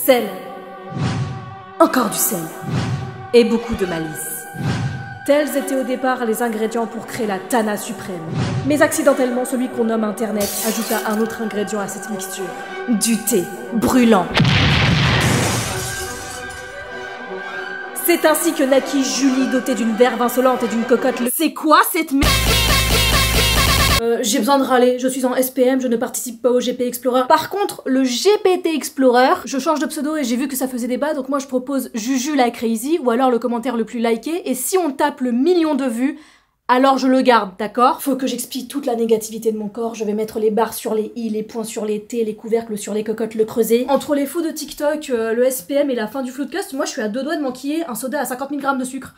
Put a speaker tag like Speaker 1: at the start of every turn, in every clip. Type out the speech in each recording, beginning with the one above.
Speaker 1: Sel. Encore du sel. Et beaucoup de malice. Tels étaient au départ les ingrédients pour créer la Tana suprême. Mais accidentellement, celui qu'on nomme Internet ajouta un autre ingrédient à cette mixture. Du thé brûlant. C'est ainsi que naquit Julie, dotée d'une verve insolente et d'une cocotte. C'est quoi cette merde? J'ai besoin de râler, je suis en SPM, je ne participe pas au GP Explorer. Par contre, le GPT Explorer, je change de pseudo et j'ai vu que ça faisait débat, donc moi je propose Juju la Crazy, ou alors le commentaire le plus liké, et si on tape le million de vues, alors je le garde, d'accord? Faut que j'explique toute la négativité de mon corps, je vais mettre les barres sur les i, les points sur les t, les couvercles sur les cocottes, le creuset. Entre les fous de TikTok, le SPM et la fin du Floodcast, moi je suis à 2 doigts de m'enquiller un soda à 50 000 grammes de sucre.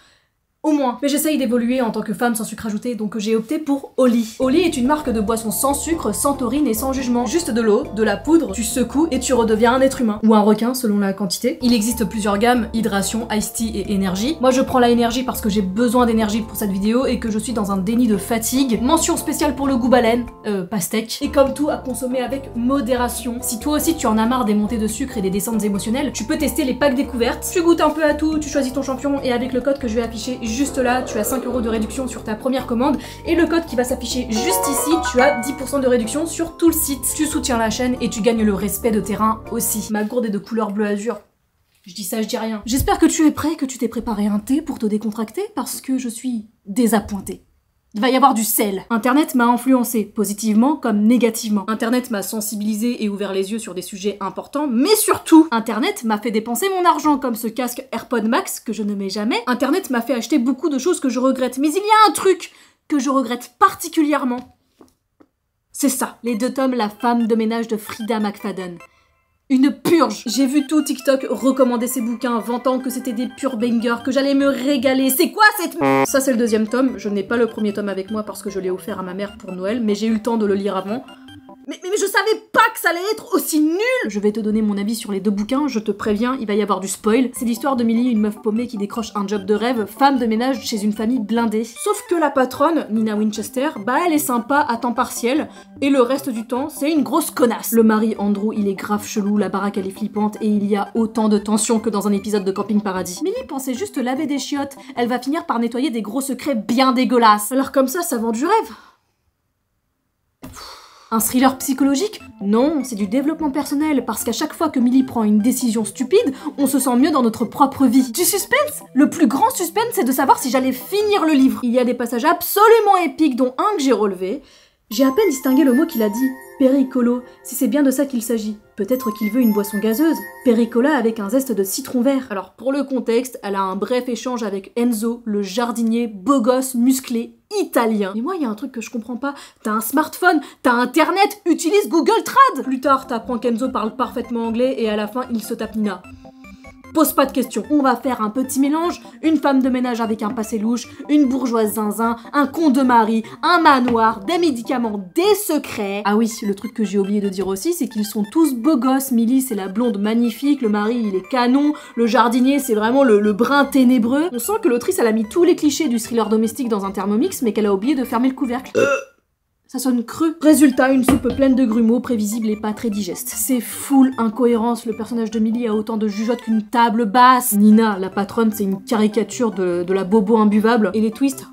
Speaker 1: Au moins. Mais j'essaye d'évoluer en tant que femme sans sucre ajouté, donc j'ai opté pour Oli. Oli est une marque de boisson sans sucre, sans taurine et sans jugement. Juste de l'eau, de la poudre, tu secoues et tu redeviens un être humain. Ou un requin selon la quantité. Il existe plusieurs gammes, hydration, iced tea et énergie. Moi je prends la énergie parce que j'ai besoin d'énergie pour cette vidéo et que je suis dans un déni de fatigue. Mention spéciale pour le goût baleine, pastèque. Et comme tout, à consommer avec modération. Si toi aussi tu en as marre des montées de sucre et des descentes émotionnelles, tu peux tester les packs découvertes. Tu goûtes un peu à tout, tu choisis ton champion et avec le code que je vais afficher juste là, tu as 5 € de réduction sur ta première commande et le code qui va s'afficher juste ici, tu as 10% de réduction sur tout le site. Tu soutiens la chaîne et tu gagnes le respect de terrain aussi. Ma gourde est de couleur bleu azur. Je dis ça, je dis rien. J'espère que tu es prêt, que tu t'es préparé un thé pour te décontracter parce que je suis désappointée. Il va y avoir du sel. Internet m'a influencé, positivement comme négativement. Internet m'a sensibilisé et ouvert les yeux sur des sujets importants, mais surtout, Internet m'a fait dépenser mon argent, comme ce casque AirPod Max que je ne mets jamais. Internet m'a fait acheter beaucoup de choses que je regrette, mais il y a un truc que je regrette particulièrement. C'est ça, les 2 tomes La femme de ménage de Frida McFadden. Une purge. J'ai vu tout TikTok recommander ces bouquins, vantant que c'était des purs bangers, que j'allais me régaler. C'est quoi cette m... Ça c'est le 2e tome, je n'ai pas le 1er tome avec moi parce que je l'ai offert à ma mère pour Noël, mais j'ai eu le temps de le lire avant. Mais je savais pas que ça allait être aussi nul! Je vais te donner mon avis sur les 2 bouquins, je te préviens, il va y avoir du spoil. C'est l'histoire de Millie, une meuf paumée qui décroche un job de rêve, femme de ménage chez une famille blindée. Sauf que la patronne, Nina Winchester, bah elle est sympa à temps partiel, et le reste du temps, c'est une grosse connasse. Le mari, Andrew, il est grave chelou, la baraque elle est flippante, et il y a autant de tension que dans un épisode de Camping Paradis. Millie pensait juste laver des chiottes, elle va finir par nettoyer des gros secrets bien dégueulasses. Alors comme ça vend du rêve. Un thriller psychologique? Non, c'est du développement personnel, parce qu'à chaque fois que Millie prend une décision stupide, on se sent mieux dans notre propre vie. Du suspense? Le plus grand suspense, c'est de savoir si j'allais finir le livre. Il y a des passages absolument épiques, dont un que j'ai relevé. J'ai à peine distingué le mot qu'il a dit. Pericolo, si c'est bien de ça qu'il s'agit. Peut-être qu'il veut une boisson gazeuse. Pericola avec un zeste de citron vert. Alors, pour le contexte, elle a un bref échange avec Enzo, le jardinier, beau gosse, musclé, italien. Mais moi, il y a un truc que je comprends pas. T'as un smartphone, t'as internet, utilise Google Trad! Plus tard, t'apprends qu'Enzo parle parfaitement anglais et à la fin, il se tape Nina. Pose pas de questions. On va faire un petit mélange, une femme de ménage avec un passé louche, une bourgeoise zinzin, un con de mari, un manoir, des médicaments, des secrets. Ah oui, le truc que j'ai oublié de dire aussi, c'est qu'ils sont tous beaux gosses. Millie, c'est la blonde magnifique, le mari, il est canon, le jardinier, c'est vraiment le brun ténébreux. On sent que l'autrice, elle a mis tous les clichés du thriller domestique dans un Thermomix, mais qu'elle a oublié de fermer le couvercle. Ça sonne cru. Résultat, une soupe pleine de grumeaux, prévisible et pas très digeste. C'est full incohérence, le personnage de Millie a autant de jugeote qu'une table basse. Nina, la patronne, c'est une caricature de la bobo imbuvable. Et les twists...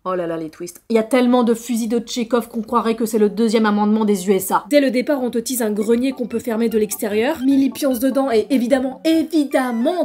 Speaker 1: Oh là là, les twists. Il y a tellement de fusils de Tchekhov qu'on croirait que c'est le 2e amendement des USA. Dès le départ, on te tease un grenier qu'on peut fermer de l'extérieur. Millie pionce dedans et évidemment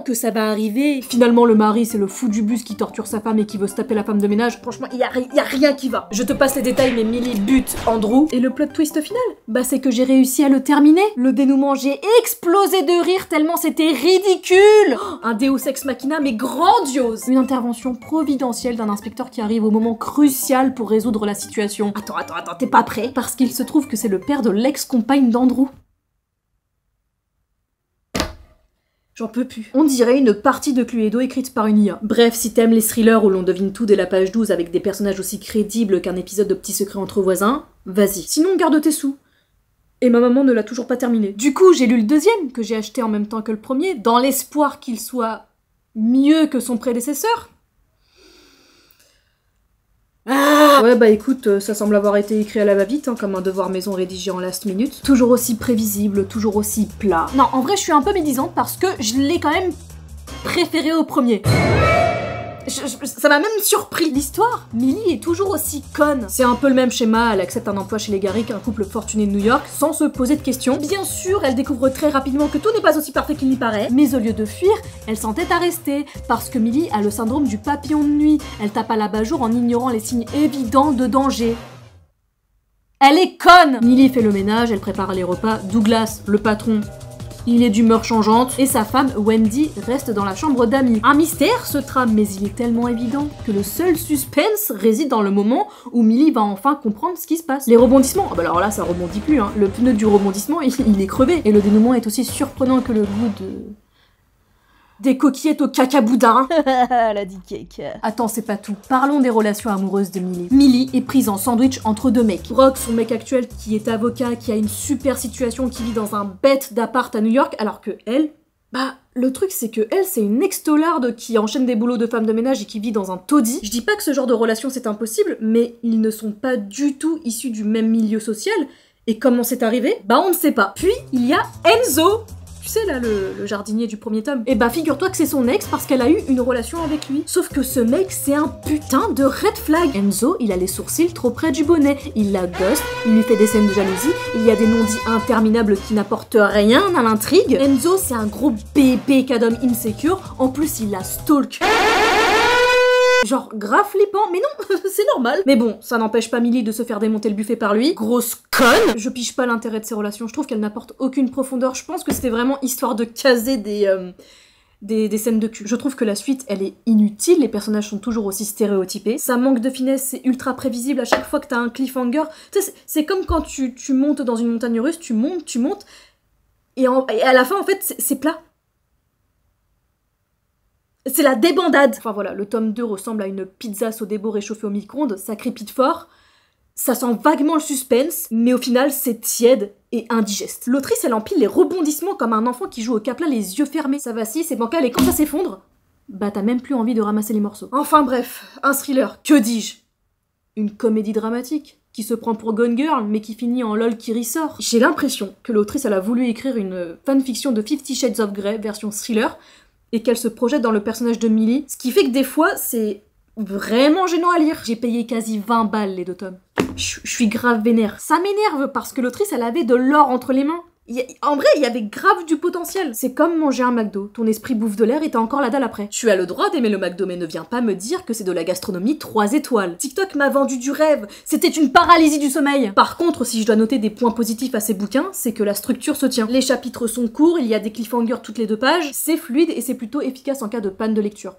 Speaker 1: que ça va arriver. Finalement, le mari, c'est le fou du bus qui torture sa femme et qui veut se taper la femme de ménage. Franchement, il y a rien qui va. Je te passe les détails, mais Millie bute Andrew. Et le plot twist final? Bah, c'est que j'ai réussi à le terminer. Le dénouement, j'ai explosé de rire tellement c'était ridicule. Un Deus Ex Machina, mais grandiose. Une intervention providentielle d'un inspecteur qui arrive au moment crucial pour résoudre la situation. Attends, t'es pas prêt? Parce qu'il se trouve que c'est le père de l'ex-compagne d'Andrew. J'en peux plus. On dirait une partie de Cluedo écrite par une IA. Bref, si t'aimes les thrillers où l'on devine tout dès la page 12 avec des personnages aussi crédibles qu'un épisode de Petits Secrets entre voisins, vas-y. Sinon, garde tes sous. Et ma maman ne l'a toujours pas terminé. Du coup, j'ai lu le 2e, que j'ai acheté en même temps que le 1er, dans l'espoir qu'il soit mieux que son prédécesseur. Ouais bah écoute, ça semble avoir été écrit à la va-vite, hein, comme un devoir maison rédigé en last minute. Toujours aussi prévisible, toujours aussi plat. Non, en vrai je suis un peu médisante parce que je l'ai quand même préféré au premier. Ça m'a même surpris. L'histoire, Millie est toujours aussi conne. C'est un peu le même schéma, elle accepte un emploi chez les Garrick, un couple fortuné de New York, sans se poser de questions. Bien sûr, elle découvre très rapidement que tout n'est pas aussi parfait qu'il n'y paraît, mais au lieu de fuir, elle s'entête à rester, parce que Millie a le syndrome du papillon de nuit. Elle tape à l'abat-jour en ignorant les signes évidents de danger. Elle est conne! Millie fait le ménage, elle prépare les repas, Douglas, le patron, il est d'humeur changeante, et sa femme, Wendy, reste dans la chambre d'amis. Un mystère se trame, mais il est tellement évident que le seul suspense réside dans le moment où Millie va enfin comprendre ce qui se passe. Les rebondissements, oh bah alors là ça rebondit plus, hein. Le pneu du rebondissement, il est crevé, et le dénouement est aussi surprenant que le goût de... des coquillettes au cacaboudin.
Speaker 2: La dit cake.
Speaker 1: Attends, c'est pas tout. Parlons des relations amoureuses de Millie. Millie est prise en sandwich entre deux mecs. Brock, son mec actuel, qui est avocat, qui a une super situation, qui vit dans un bête d'appart à New York, alors que elle... Bah, le truc c'est que elle, c'est une ex-taularde qui enchaîne des boulots de femme de ménage et qui vit dans un taudis. Je dis pas que ce genre de relation c'est impossible, mais ils ne sont pas du tout issus du même milieu social. Et comment c'est arrivé? Bah on ne sait pas. Puis, il y a Enzo. Tu sais là, le jardinier du premier tome. Et bah figure-toi que c'est son ex parce qu'elle a eu une relation avec lui. Sauf que ce mec, c'est un putain de red flag. Enzo, il a les sourcils trop près du bonnet. Il la ghost, il lui fait des scènes de jalousie, il y a des non-dits interminables qui n'apportent rien à l'intrigue. Enzo, c'est un gros bébé d'homme insecure. En plus, il la stalk. Genre grave flippant, mais non, c'est normal. Mais bon, ça n'empêche pas Millie de se faire démonter le buffet par lui. Grosse conne. Je pige pas l'intérêt de ces relations, je trouve qu'elles n'apportent aucune profondeur. Je pense que c'était vraiment histoire de caser des scènes de cul. Je trouve que la suite, elle est inutile, les personnages sont toujours aussi stéréotypés. Ça manque de finesse, c'est ultra prévisible à chaque fois que t'as un cliffhanger. Tu sais, c'est comme quand tu montes dans une montagne russe, tu montes, et à la fin, en fait, c'est plat. C'est la débandade. Enfin voilà, le tome 2 ressemble à une pizza Sodebo réchauffée au micro-ondes, ça crépite fort, ça sent vaguement le suspense, mais au final c'est tiède et indigeste. L'autrice elle empile les rebondissements comme un enfant qui joue au Capla les yeux fermés. Ça vacille, c'est bancal et quand ça s'effondre, bah t'as même plus envie de ramasser les morceaux. Enfin bref, un thriller, que dis-je? Une comédie dramatique qui se prend pour Gone Girl, mais qui finit en lol qui ressort. J'ai l'impression que l'autrice elle a voulu écrire une fanfiction de 50 Shades of Grey version thriller, et qu'elle se projette dans le personnage de Millie, ce qui fait que des fois, c'est vraiment gênant à lire. J'ai payé quasi 20 balles les 2 tomes. Je suis grave vénère. Ça m'énerve parce que l'autrice, elle avait de l'or entre les mains. En vrai, il y avait grave du potentiel. C'est comme manger un McDo. Ton esprit bouffe de l'air et t'as encore la dalle après. Tu as le droit d'aimer le McDo, mais ne viens pas me dire que c'est de la gastronomie 3 étoiles. TikTok m'a vendu du rêve. C'était une paralysie du sommeil. Par contre, si je dois noter des points positifs à ces bouquins, c'est que la structure se tient. Les chapitres sont courts, il y a des cliffhangers toutes les 2 pages, c'est fluide et c'est plutôt efficace en cas de panne de lecture.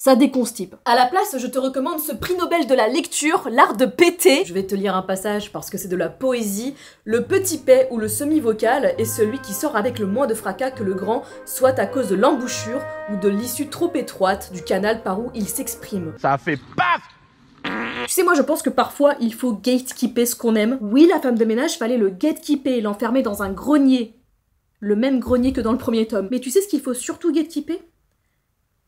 Speaker 1: Ça déconstipe. À la place, je te recommande ce prix Nobel de la lecture, l'art de péter. Je vais te lire un passage parce que c'est de la poésie. Le petit paix ou le semi-vocal est celui qui sort avec le moins de fracas que le grand, soit à cause de l'embouchure ou de l'issue trop étroite du canal par où il s'exprime.
Speaker 3: Ça fait paf!
Speaker 1: Tu sais, moi je pense que parfois il faut gatekeeper ce qu'on aime. Oui, la femme de ménage, fallait le gatekeeper, l'enfermer dans un grenier. Le même grenier que dans le premier tome. Mais tu sais ce qu'il faut surtout gatekeeper ?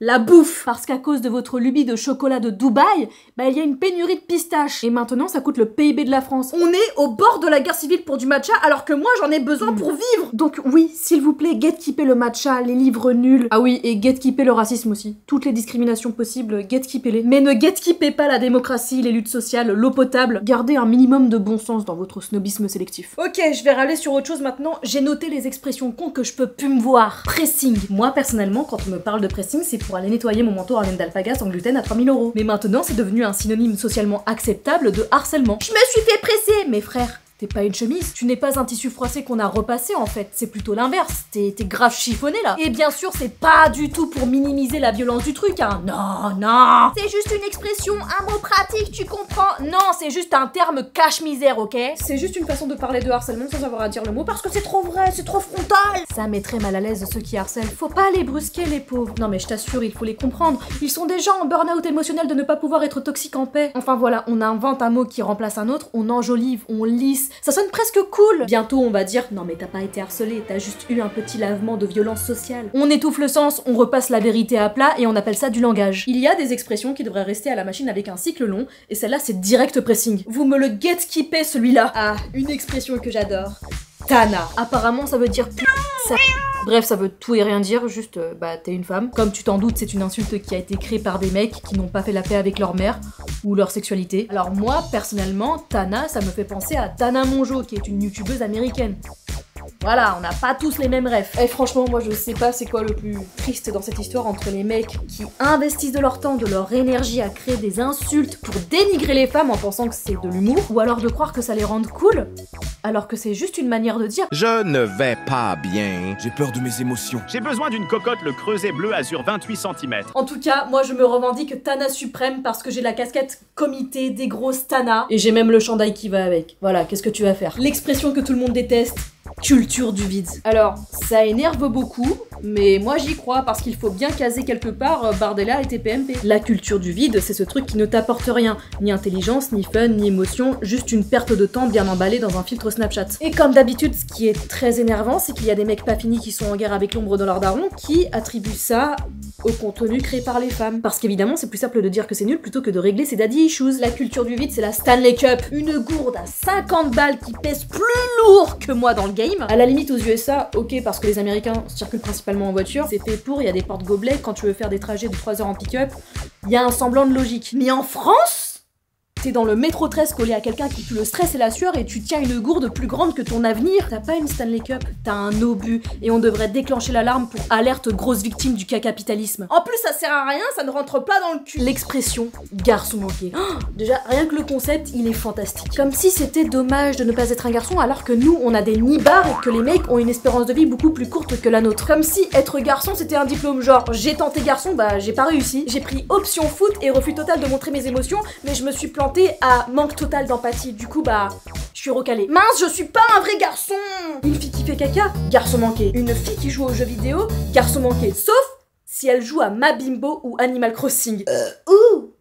Speaker 1: La bouffe. Parce qu'à cause de votre lubie de chocolat de Dubaï, bah il y a une pénurie de pistaches. Et maintenant ça coûte le PIB de la France. On est au bord de la guerre civile pour du matcha alors que moi j'en ai besoin pour vivre. Donc oui, s'il vous plaît, gatekeeper le matcha, les livres nuls. Ah oui, et gatekeeper le racisme aussi. Toutes les discriminations possibles, gatekeeper-les. Mais ne gatekeepez pas la démocratie, les luttes sociales, l'eau potable. Gardez un minimum de bon sens dans votre snobisme sélectif. Ok, je vais râler sur autre chose maintenant. J'ai noté les expressions cons que je peux plus me voir. Pressing. Moi personnellement, quand on me parle de pressing, c'est pour aller nettoyer mon manteau en laine d'alpaga sans gluten à 3000 €. Mais maintenant, c'est devenu un synonyme socialement acceptable de harcèlement. Je me suis fait presser, mes frères. T'es pas une chemise, tu n'es pas un tissu froissé qu'on a repassé en fait, c'est plutôt l'inverse, t'es grave chiffonné là. Et bien sûr, c'est pas du tout pour minimiser la violence du truc, hein. Non, non. C'est juste une expression, un mot pratique, tu comprends? Non, c'est juste un terme cache-misère, ok? C'est juste une façon de parler de harcèlement sans avoir à dire le mot parce que c'est trop vrai, c'est trop frontal. Ça mettrait mal à l'aise ceux qui harcèlent. Faut pas les brusquer, les pauvres. Non mais je t'assure, il faut les comprendre. Ils sont déjà en burn-out émotionnel de ne pas pouvoir être toxiques en paix. Enfin voilà, on invente un mot qui remplace un autre, on enjolive, on lisse, ça sonne presque cool. Bientôt on va dire non mais t'as pas été harcelé, t'as juste eu un petit lavement de violence sociale. On étouffe le sens, on repasse la vérité à plat et on appelle ça du langage. Il y a des expressions qui devraient rester à la machine avec un cycle long et celle-là c'est direct pressing. Vous me le get-skippez celui-là. Ah, une expression que j'adore. Tana. Apparemment ça veut dire ça... Bref, ça veut tout et rien dire, juste bah t'es une femme. Comme tu t'en doutes, c'est une insulte qui a été créée par des mecs qui n'ont pas fait la paix avec leur mère ou leur sexualité. Alors moi, personnellement, Tana, ça me fait penser à Tana Mongeau, qui est une youtubeuse américaine. Voilà, on n'a pas tous les mêmes refs. Et franchement, moi je sais pas c'est quoi le plus triste dans cette histoire entre les mecs qui investissent de leur temps, de leur énergie à créer des insultes pour dénigrer les femmes en pensant que c'est de l'humour, ou alors de croire que ça les rende cool, alors que c'est juste une manière de dire
Speaker 2: je ne vais pas bien.
Speaker 3: J'ai peur de mes émotions.
Speaker 4: J'ai besoin d'une cocotte le creuset bleu azur 28 cm.
Speaker 1: En tout cas, moi je me revendique Tana suprême parce que j'ai la casquette comité des grosses Tana et j'ai même le chandail qui va avec. Voilà, qu'est-ce que tu vas faire? L'expression que tout le monde déteste, culture du vide. Alors, ça énerve beaucoup, mais moi j'y crois parce qu'il faut bien caser quelque part Bardella et TPMP. La culture du vide, c'est ce truc qui ne t'apporte rien, ni intelligence, ni fun, ni émotion, juste une perte de temps bien emballée dans un filtre Snapchat. Et comme d'habitude, ce qui est très énervant, c'est qu'il y a des mecs pas finis qui sont en guerre avec l'ombre dans leur daron qui attribuent ça au contenu créé par les femmes. Parce qu'évidemment, c'est plus simple de dire que c'est nul plutôt que de régler ses daddy issues. La culture du vide, c'est la Stanley Cup. Une gourde à 50 balles qui pèse plus lourd que moi dans le game. À la limite, aux USA, ok, parce que les Américains circulent principalement en voiture, c'est fait pour, il y a des porte-gobelets, quand tu veux faire des trajets de 3 heures en pick-up, il y a un semblant de logique. Mais en France, t'es dans le métro 13 collé à quelqu'un qui pue le stress et la sueur et tu tiens une gourde plus grande que ton avenir. T'as pas une Stanley Cup, t'as un obus et on devrait déclencher l'alarme pour alerte grosse victime du capitalisme. En plus ça sert à rien, ça ne rentre pas dans le cul. L'expression garçon manqué. Oh, déjà rien que le concept il est fantastique. Comme si c'était dommage de ne pas être un garçon alors que nous on a des nibards et que les mecs ont une espérance de vie beaucoup plus courte que la nôtre. Comme si être garçon c'était un diplôme genre j'ai tenté garçon, bah j'ai pas réussi. J'ai pris option foot et refus total de montrer mes émotions mais je me suis planté à manque total d'empathie. Du coup, bah, je suis recalée. Mince, je suis pas un vrai garçon! Une fille qui fait caca, garçon manqué. Une fille qui joue aux jeux vidéo, garçon manqué. Sauf si elle joue à Mabimbo ou Animal Crossing.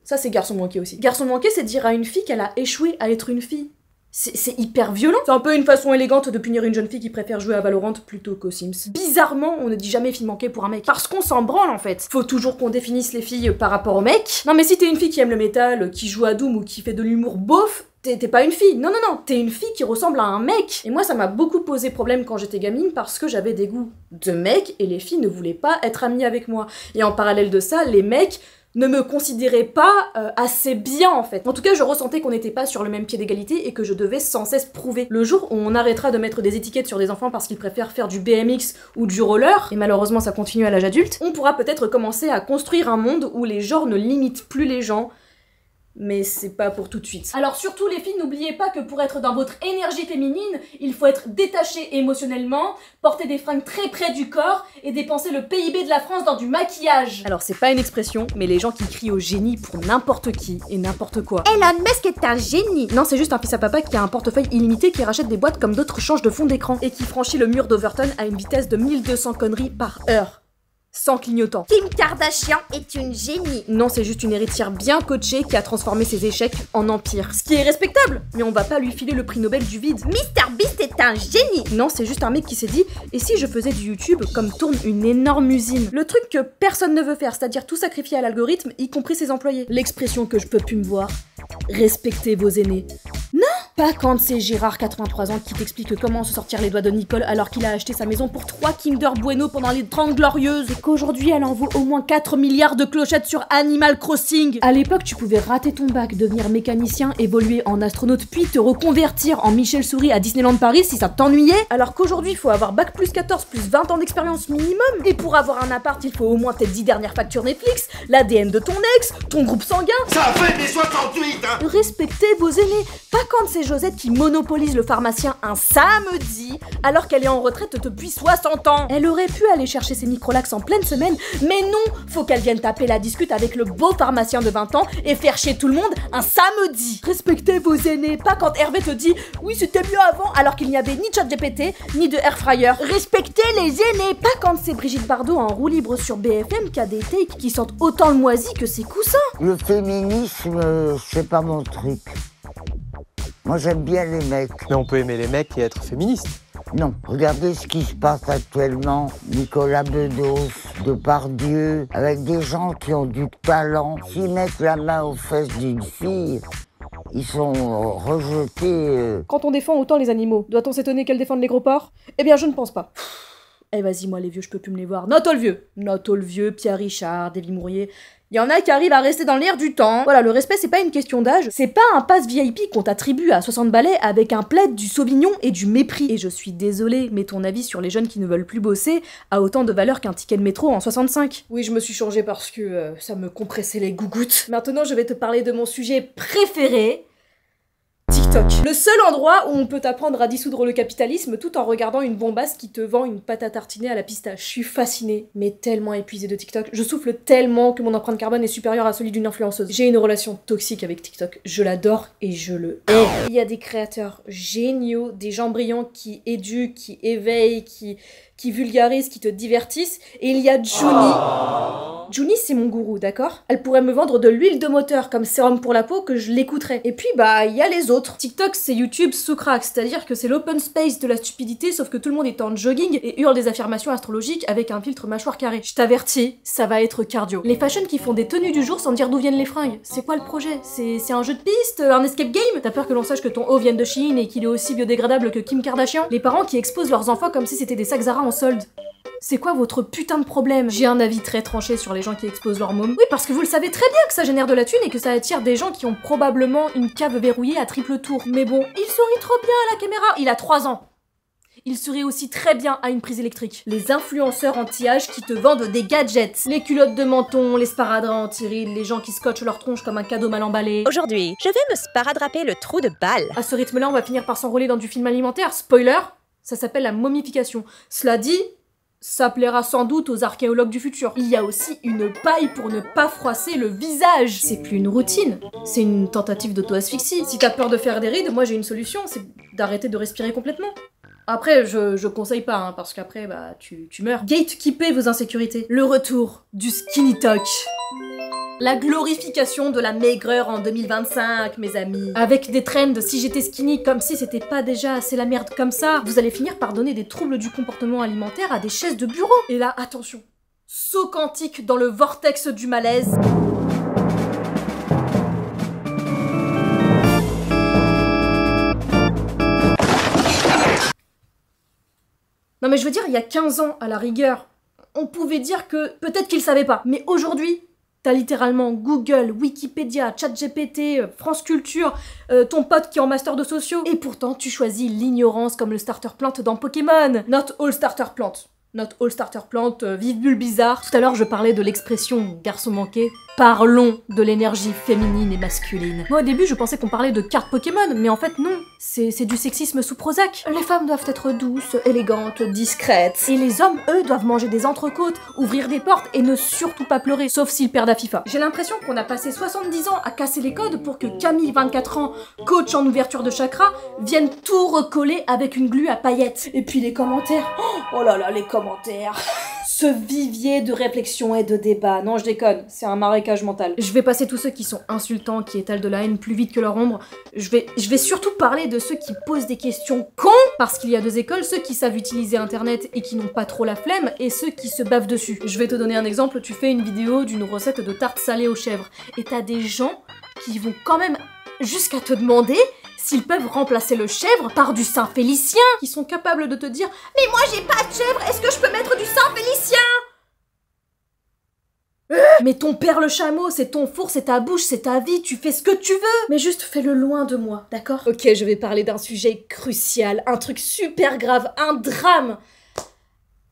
Speaker 1: Ça, c'est garçon manqué aussi. Garçon manqué, c'est dire à une fille qu'elle a échoué à être une fille. C'est hyper violent. C'est un peu une façon élégante de punir une jeune fille qui préfère jouer à Valorant plutôt qu'aux Sims. Bizarrement, on ne dit jamais fille manquée pour un mec. Parce qu'on s'en branle en fait. Faut toujours qu'on définisse les filles par rapport aux mecs. Non mais si t'es une fille qui aime le métal, qui joue à Doom ou qui fait de l'humour beauf, t'es pas une fille. Non, non, non. T'es une fille qui ressemble à un mec. Et moi, ça m'a beaucoup posé problème quand j'étais gamine parce que j'avais des goûts de mec et les filles ne voulaient pas être amies avec moi. Et en parallèle de ça, les mecs ne me considérait pas assez bien en fait. En tout cas, je ressentais qu'on n'était pas sur le même pied d'égalité et que je devais sans cesse prouver. Le jour où on arrêtera de mettre des étiquettes sur des enfants parce qu'ils préfèrent faire du BMX ou du roller, et malheureusement ça continue à l'âge adulte, on pourra peut-être commencer à construire un monde où les genres ne limitent plus les gens. Mais c'est pas pour tout de suite. Alors surtout les filles, n'oubliez pas que pour être dans votre énergie féminine, il faut être détaché émotionnellement, porter des fringues très près du corps et dépenser le PIB de la France dans du maquillage. Alors c'est pas une expression, mais les gens qui crient au génie pour n'importe qui et n'importe quoi. Elon Musk est un génie. Non, c'est juste un fils à papa qui a un portefeuille illimité qui rachète des boîtes comme d'autres changent de fond d'écran et qui franchit le mur d'Overton à une vitesse de 1200 conneries par heure. Sans clignotant. Kim Kardashian est une génie. Non, c'est juste une héritière bien coachée qui a transformé ses échecs en empire. Ce qui est respectable, mais on va pas lui filer le prix Nobel du vide. Mr Beast est un génie. Non, c'est juste un mec qui s'est dit « Et si je faisais du YouTube comme tourne une énorme usine ?» Le truc que personne ne veut faire, c'est-à-dire tout sacrifier à l'algorithme, y compris ses employés. L'expression que je peux plus me voir. Respectez vos aînés. Non, pas quand c'est Gérard, 83 ans, qui t'explique comment se sortir les doigts de Nicole alors qu'il a acheté sa maison pour 3 Kinder Bueno pendant les 30 glorieuses et qu'aujourd'hui elle en vaut au moins 4 milliards de clochettes sur Animal Crossing. À l'époque, tu pouvais rater ton bac, devenir mécanicien, évoluer en astronaute, puis te reconvertir en Michel Souris à Disneyland Paris si ça t'ennuyait, alors qu'aujourd'hui, il faut avoir bac plus 14 plus 20 ans d'expérience minimum. Et pour avoir un appart, il faut au moins tes 10 dernières factures Netflix, l'ADN de ton ex, ton groupe sanguin.
Speaker 3: Ça fait mes 68, hein.
Speaker 1: Respectez vos aînés. Pas quand c'est Josette qui monopolise le pharmacien un samedi alors qu'elle est en retraite depuis 60 ans. Elle aurait pu aller chercher ses microlax en pleine semaine, mais non, faut qu'elle vienne taper la discute avec le beau pharmacien de 20 ans et faire chier tout le monde un samedi. Respectez vos aînés, pas quand Hervé te dit « Oui, c'était mieux avant » alors qu'il n'y avait ni ChatGPT, ni de airfryer. Respectez les aînés, pas quand c'est Brigitte Bardot en roue libre sur BFM qui a des takes qui sentent autant le moisi que ses coussins.
Speaker 5: Le féminisme, c'est pas mon truc. Moi, j'aime bien les mecs.
Speaker 6: Mais on peut aimer les mecs et être féministe.
Speaker 5: Non, regardez ce qui se passe actuellement. Nicolas Bedos, Depardieu, avec des gens qui ont du talent. S'ils mettent la main aux fesses d'une fille, ils sont rejetés.
Speaker 1: Quand on défend autant les animaux, doit-on s'étonner qu'elles défendent les gros porcs? Eh bien, je ne pense pas. Eh vas-y, moi les vieux, je peux plus me les voir. Noto le vieux, Pierre Richard, Davy Mourier. Il y en a qui arrivent à rester dans l'air du temps. Voilà, le respect, c'est pas une question d'âge. C'est pas un pass VIP qu'on t'attribue à 60 balais avec un plaid, du Sauvignon et du mépris. Et je suis désolée, mais ton avis sur les jeunes qui ne veulent plus bosser a autant de valeur qu'un ticket de métro en 65. Oui, je me suis changée parce que ça me compressait les gougouttes. Maintenant, je vais te parler de mon sujet préféré. TikTok. Le seul endroit où on peut t'apprendre à dissoudre le capitalisme tout en regardant une bombasse qui te vend une pâte à tartiner à la pistache. Je suis fascinée, mais tellement épuisée de TikTok. Je souffle tellement que mon empreinte carbone est supérieure à celui d'une influenceuse. J'ai une relation toxique avec TikTok. Je l'adore et je le hais. Il y a des créateurs géniaux, des gens brillants qui éduquent, qui éveillent, qui vulgarisent, qui te divertissent. Et il y a Juni. Juni, c'est mon gourou, d'accord? Elle pourrait me vendre de l'huile de moteur comme sérum pour la peau que je l'écouterais. Et puis, bah, il y a les autres. TikTok, c'est YouTube sous crack, c'est-à-dire que c'est l'open space de la stupidité, sauf que tout le monde est en jogging et hurle des affirmations astrologiques avec un filtre mâchoire carré. Je t'avertis, ça va être cardio. Les fashions qui font des tenues du jour sans dire d'où viennent les fringues. C'est quoi le projet? C'est un jeu de piste? Un escape game? T'as peur que l'on sache que ton haut vienne de Chine et qu'il est aussi biodégradable que Kim Kardashian? Les parents qui exposent leurs enfants comme si c'était des sacs Zara en solde. C'est quoi votre putain de problème? J'ai un avis très tranché sur les gens qui exposent leur môme. Oui, parce que vous le savez très bien que ça génère de la thune et que ça attire des gens qui ont probablement une cave verrouillée à triple tour. Mais bon, il sourit trop bien à la caméra. Il a 3 ans. Il sourit aussi très bien à une prise électrique. Les influenceurs anti-âge qui te vendent des gadgets. Les culottes de menton, les sparadraps anti-rides, les gens qui scotchent leur tronche comme un cadeau mal emballé.
Speaker 7: Aujourd'hui, je vais me sparadraper le trou de balle.
Speaker 1: À ce rythme-là, on va finir par s'enrôler dans du film alimentaire. Spoiler, ça s'appelle la momification. Cela dit, ça plaira sans doute aux archéologues du futur. Il y a aussi une paille pour ne pas froisser le visage. C'est plus une routine, c'est une tentative d'auto-asphyxie. Si t'as peur de faire des rides, moi j'ai une solution, c'est d'arrêter de respirer complètement. Après, je conseille pas, hein, parce qu'après, bah, tu meurs. Gatekeepez vos insécurités. Le retour du skinny talk. La glorification de la maigreur en 2025, mes amis. Avec des trends de si j'étais skinny comme si c'était pas déjà assez la merde comme ça, vous allez finir par donner des troubles du comportement alimentaire à des chaises de bureau. Et là, attention, saut quantique dans le vortex du malaise. Non mais je veux dire, il y a 15 ans, à la rigueur, on pouvait dire que peut-être qu'ils savaient pas. Mais aujourd'hui, t'as littéralement Google, Wikipédia, ChatGPT, France Culture, ton pote qui est en master de sociaux. Et pourtant, tu choisis l'ignorance comme le starter plant dans Pokémon. Not all starter plant. Not all starter plant, vive bulle bizarre. Tout à l'heure, je parlais de l'expression garçon manqué. Parlons de l'énergie féminine et masculine. Moi, au début, je pensais qu'on parlait de cartes Pokémon, mais en fait, non. C'est du sexisme sous Prozac. Les femmes doivent être douces, élégantes, discrètes. Et les hommes, eux, doivent manger des entrecôtes, ouvrir des portes et ne surtout pas pleurer, sauf s'ils perdent à FIFA. J'ai l'impression qu'on a passé 70 ans à casser les codes pour que Camille, 24 ans, coach en ouverture de chakra, vienne tout recoller avec une glu à paillettes. Et puis les commentaires. Oh là là, les commentaires. Ce vivier de réflexion et de débat. Non, je déconne, c'est un marécage mental. Je vais passer tous ceux qui sont insultants, qui étalent de la haine plus vite que leur ombre. Je vais surtout parler de ceux qui posent des questions cons, parce qu'il y a 2 écoles, ceux qui savent utiliser internet et qui n'ont pas trop la flemme, et ceux qui se bavent dessus. Je vais te donner un exemple, tu fais une vidéo d'une recette de tarte salée aux chèvres, et t'as des gens qui vont quand même jusqu'à te demander s'ils peuvent remplacer le chèvre par du Saint-Félicien, qui sont capables de te dire « Mais moi j'ai pas de chèvre, est-ce que je peux mettre du Saint-Félicien ?» Mais ton père le chameau, c'est ton four, c'est ta bouche, c'est ta vie, tu fais ce que tu veux. Mais juste fais-le loin de moi, d'accord? Ok, je vais parler d'un sujet crucial, un truc super grave, un drame.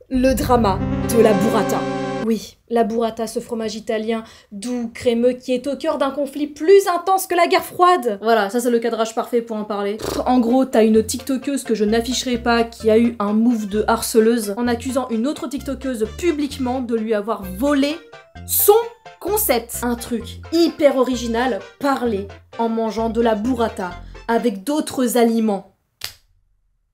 Speaker 1: Le drama de la burrata. Oui, la burrata, ce fromage italien doux, crémeux, qui est au cœur d'un conflit plus intense que la guerre froide. Voilà, ça c'est le cadrage parfait pour en parler. En gros, t'as une tiktokeuse que je n'afficherai pas qui a eu un move de harceleuse en accusant une autre tiktokeuse publiquement de lui avoir volé son concept. Un truc hyper original, parler en mangeant de la burrata avec d'autres aliments.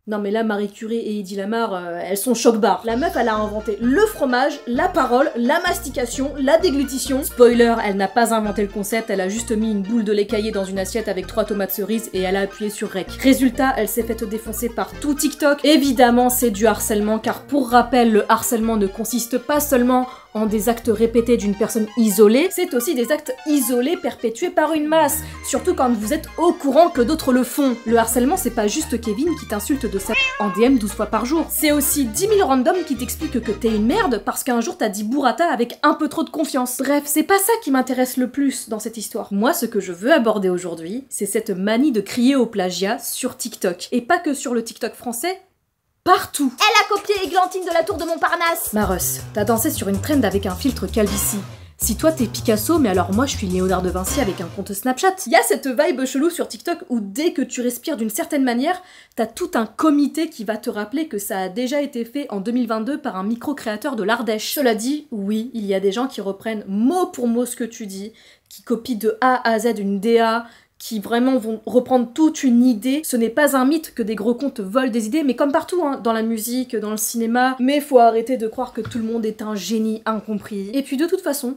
Speaker 1: Non mais là, Marie Curie et Eddie Lamar, elles sont choc-barres. La meuf, elle a inventé le fromage, la parole, la mastication, la déglutition. Spoiler, elle n'a pas inventé le concept, elle a juste mis une boule de lait caillé dans une assiette avec 3 tomates cerises et elle a appuyé sur rec. Résultat, elle s'est faite défoncer par tout TikTok. Évidemment, c'est du harcèlement, car pour rappel, le harcèlement ne consiste pas seulement en des actes répétés d'une personne isolée, c'est aussi des actes isolés perpétués par une masse, surtout quand vous êtes au courant que d'autres le font. Le harcèlement, c'est pas juste Kevin qui t'insulte de sa en DM 12 fois par jour. C'est aussi 10 000 randoms qui t'expliquent que t'es une merde parce qu'un jour t'as dit burrata avec un peu trop de confiance. Bref, c'est pas ça qui m'intéresse le plus dans cette histoire. Moi, ce que je veux aborder aujourd'hui, c'est cette manie de crier au plagiat sur TikTok. Et pas que sur le TikTok français, partout.
Speaker 8: Elle a copié Églantine de la Tour de Montparnasse.
Speaker 1: Maros, t'as dansé sur une trend avec un filtre calvitie. Si toi t'es Picasso, mais alors moi je suis Léonard de Vinci avec un compte Snapchat. Y a cette vibe chelou sur TikTok où dès que tu respires d'une certaine manière, t'as tout un comité qui va te rappeler que ça a déjà été fait en 2022 par un micro-créateur de l'Ardèche. Cela dit, oui, il y a des gens qui reprennent mot pour mot ce que tu dis, qui copient de A à Z une DA, qui vraiment vont reprendre toute une idée. Ce n'est pas un mythe que des gros comptes volent des idées, mais comme partout, hein, dans la musique, dans le cinéma. Mais faut arrêter de croire que tout le monde est un génie incompris. Et puis de toute façon,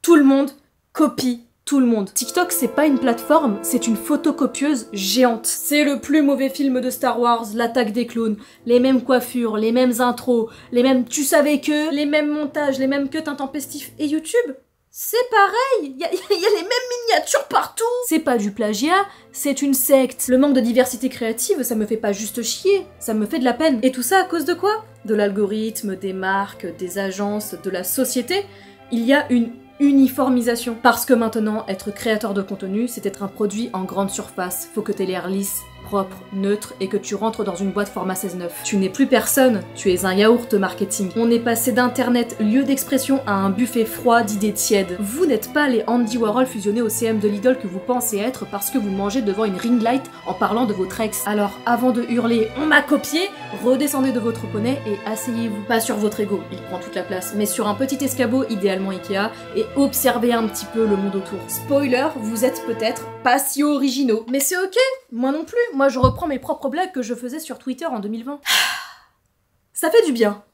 Speaker 1: tout le monde copie tout le monde. TikTok, c'est pas une plateforme, c'est une photocopieuse géante. C'est le plus mauvais film de Star Wars, l'attaque des clones. Les mêmes coiffures, les mêmes intros, les mêmes tu savais que, les mêmes montages, les mêmes cuts intempestifs. Et YouTube, c'est pareil, y a les mêmes miniatures partout. C'est pas du plagiat, c'est une secte. Le manque de diversité créative, ça me fait pas juste chier, ça me fait de la peine. Et tout ça à cause de quoi? De l'algorithme, des marques, des agences, de la société. Il y a une uniformisation. Parce que maintenant, être créateur de contenu, c'est être un produit en grande surface. Faut que t'aies l'air lisse, propre, neutre et que tu rentres dans une boîte format 16:9. Tu n'es plus personne, tu es un yaourt marketing. On est passé d'internet, lieu d'expression, à un buffet froid d'idées tièdes. Vous n'êtes pas les Andy Warhol fusionnés au CM de Lidl que vous pensez être parce que vous mangez devant une ring light en parlant de votre ex. Alors, avant de hurler « on m'a copié », redescendez de votre poney et asseyez-vous. Pas sur votre ego, il prend toute la place, mais sur un petit escabeau, idéalement Ikea, et observez un petit peu le monde autour. Spoiler, vous êtes peut-être pas si originaux. Mais c'est ok, moi non plus. Moi je reprends mes propres blagues que je faisais sur Twitter en 2020. Ça fait du bien.